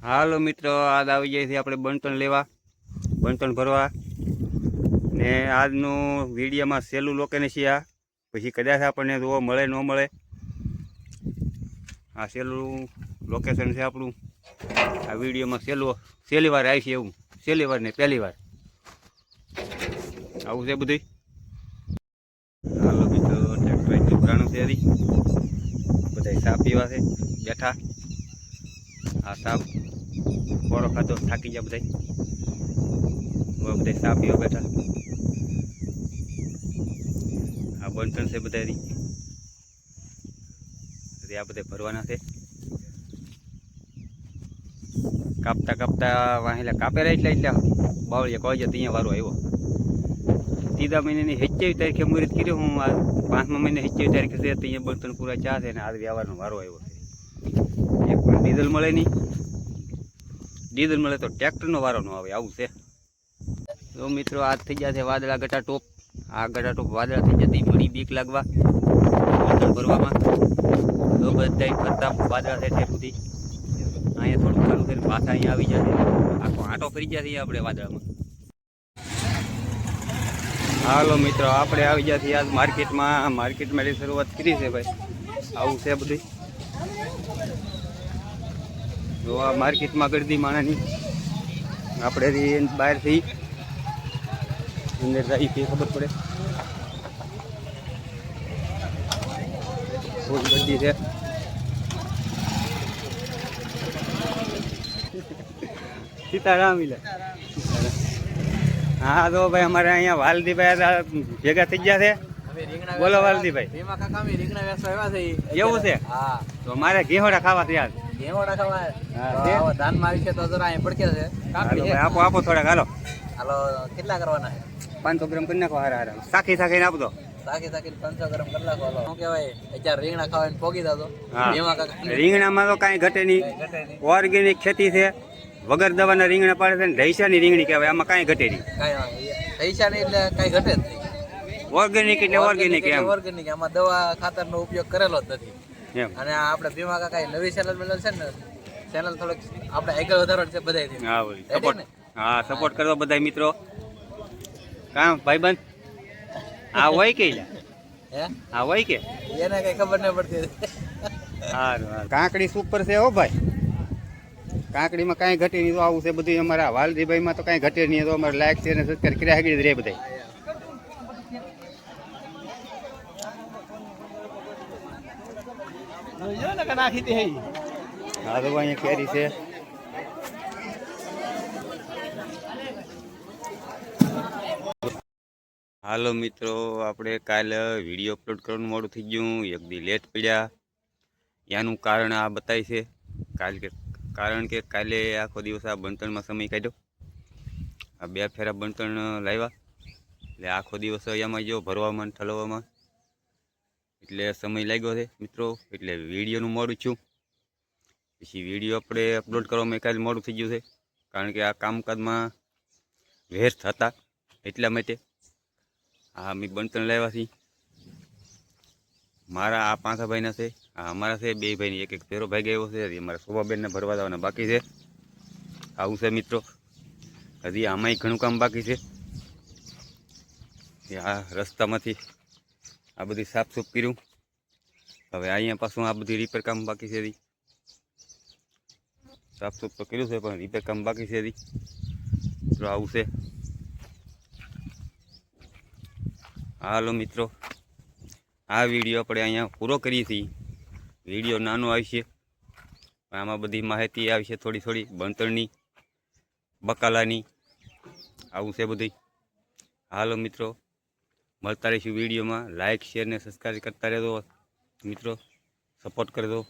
હાલો મિત્રો, આજ આવી જાય છે આપણે બણતણ લેવા, બણતણ ભરવા ને આજનું વિડીયોમાં સહેલું લોકેશન છે. આ પછી કદાચ આપણને જોવા મળે ન મળે. આ સહેલું લોકેશન છે આપણું. આ વિડીયોમાં સહેલી વાર આવી છે, એવું સહેલી વાર ને પહેલી વાર આવું છે બધું. હાલો મિત્રો, ટ્રેક્ટર એટલું પુરાણું છે, બધા ચા પીવા છે બેઠા. આ સાપ કોરો ખાધો થાકી ગયા બધા ચા પીવા બેઠા. આ બણતણ છે બધા આ બધા ભરવાના છે. કાપતા કાપતા વાહેલા કાપેલા એટલે બાવળિયા કોઈ જતા અહીંયા વારો આવ્યો. ત્રીજા મહિનાની 27 તારીખે મુહૂર્ત કર્યું. હું આ 5મા મહિને 27 તારીખે છે અહીંયા બણતણ પૂરા ચા છે ને આજ વ્યવહારનો વારો આવ્યો છે. એક પણ ડીઝલ મળે નહીં. ડીઝલ મળે તો ટ્રેક્ટરનો વારો ન આવે, આવું છે. તો મિત્રો, આજ થઈ ગયા છે વાદળા ગટા ટોપ. આ ગટા ટોપ વાદળા થઈ જતી મળી બીક લાગવા બણતણ ભરવામાં. તો બધા ફરતા વાદળા છે સુધી અહીંયા થોડું ચાલુ કરીને પાછા અહીંયા આવી જશે. આખો આંટો ફરી ગયા છીએ આપણે વાદળામાં. હાલો મિત્રો, આપણે આવી ગયા છીએ આજ માર્કેટમાં. માર્કેટમાં શરૂઆત કરી છે ભાઈ, આવું છે બધું. જો આ માર્કેટમાં ગરદી માણાની. આપણે બહારથી અંદર જઈ તે ખબર પડે. ફૂલ ગરદી છે. સીતારામ. હા તો ભાઈ, અમારે અહીંયા વાલદીભાઈ ભેગા થઈ ગયા છે. બોલો વાલદીભાઈ. એવું છે? તો મારે ઘેવડા ખાવા છે યાર. આપો આપો થોડાક. હાલો કેટલા કરવાના છે? 500 ગ્રામ કરી નાખો. હારા હારા સાખી સાખીને આપો. સાખી 500 ગ્રામ કરી નાખો. શું કહેવાય, અત્યારે રીંગણા ખાવાને પોગી દો. રીંગણામાં તો કાંઈ ઘટે નહીં. ઓર્ગેનિક ખેતી છે, વગર દવાના રીંગણા પાડે છે ને ઢૈસાની રીંગણી કહેવાય. આમાં કાંઈ ઘટે નહીં. ઢૈસાની એટલે કાંઈ ઘટે જ નહીં. ઓર્ગેનિક એટલે ઓર્ગેનિક એમ. ઓર્ગેનિક, આમાં દવા ખાતરનો ઉપયોગ કરેલો જ નથી એમ. અને આપણે ભીમા કાકા નવી ચેનલ મેળવેલ છે ને, ચેનલ થોડીક આપણે આગળ વધારવાની છે બધાથી. હા ભાઈ, સપોર્ટ. હા, સપોર્ટ કરવો બધા મિત્રો. કામ ભાઈબંધ આ હોય કે હે આ હોય કે એને કઈ ખબર ન પડતી. સારું, કાંકડી સુપર છે હો ભાઈ. કાંકડીમાં કાંઈ ઘટે નહીં. તો આવું છે બધું. અમારા વાલજીભાઈમાં તો કાંઈ ઘટે નહીં. તો અમારે લાયક છે ને સત્કાર કર્યા આગળ રહે બધા. હા તો અહીંયા કેરી છે. હાલો મિત્રો, આપણે કાલે વિડીયો અપલોડ કરવાનું મોડું થઈ ગયું. એક દી લેટ પડ્યા. એનું કારણ આ બતાય છે. કારણ કે કાલે આખો દિવસ આ બણતણમાં સમય કાઢ્યો. આ 2 ફેરા બણતણ લાવ્યા એટલે આખો દિવસ એમાં જો ભરવામાં ઠલવામાં એટલે સમય લાગ્યો છે મિત્રો. એટલે વિડીયોનું મોડું છું. પછી વિડીયો આપણે અપલોડ કરવામાં કાલે મોડું થઈ ગયું છે. કારણ કે આ કામકાજમાં વ્યસ્ત હતા એટલા માટે. આ અમે બણતણ લાવ્યા છીએ. મારા આ 5 ભાઈના છે. આ અમારા છે 2 ભાઈની. એક ફેરો ભાઈ ગયો છે. અમારા શોભાબેનને ભરવા દેવાના બાકી છે. આવું છે મિત્રો. હજી આમાંય ઘણું કામ બાકી છે. આ રસ્તામાંથી આ બધી સાફસૂફ કર્યું. હવે અહીંયા પાછું આ બધી રિપેર કામ બાકી છે. સાફસૂફ તો કર્યું છે પણ રિપેર કામ બાકી છે. તો આવું છે. હાલો મિત્રો, આ વિડીયો આપણે અહીંયા પૂરો કરીએ છીએ. વિડીયો નાનો આવશે, આમાં બધી માહિતી આવશે થોડી બણતણની, બકાલાની. આવું છે બધું. હાલો મિત્રો, મળતા રહીશું વિડીયોમાં. લાઇક શેર ને સબસ્ક્રાઈબ કરતા રહેજો મિત્રો. સપોર્ટ કરજો.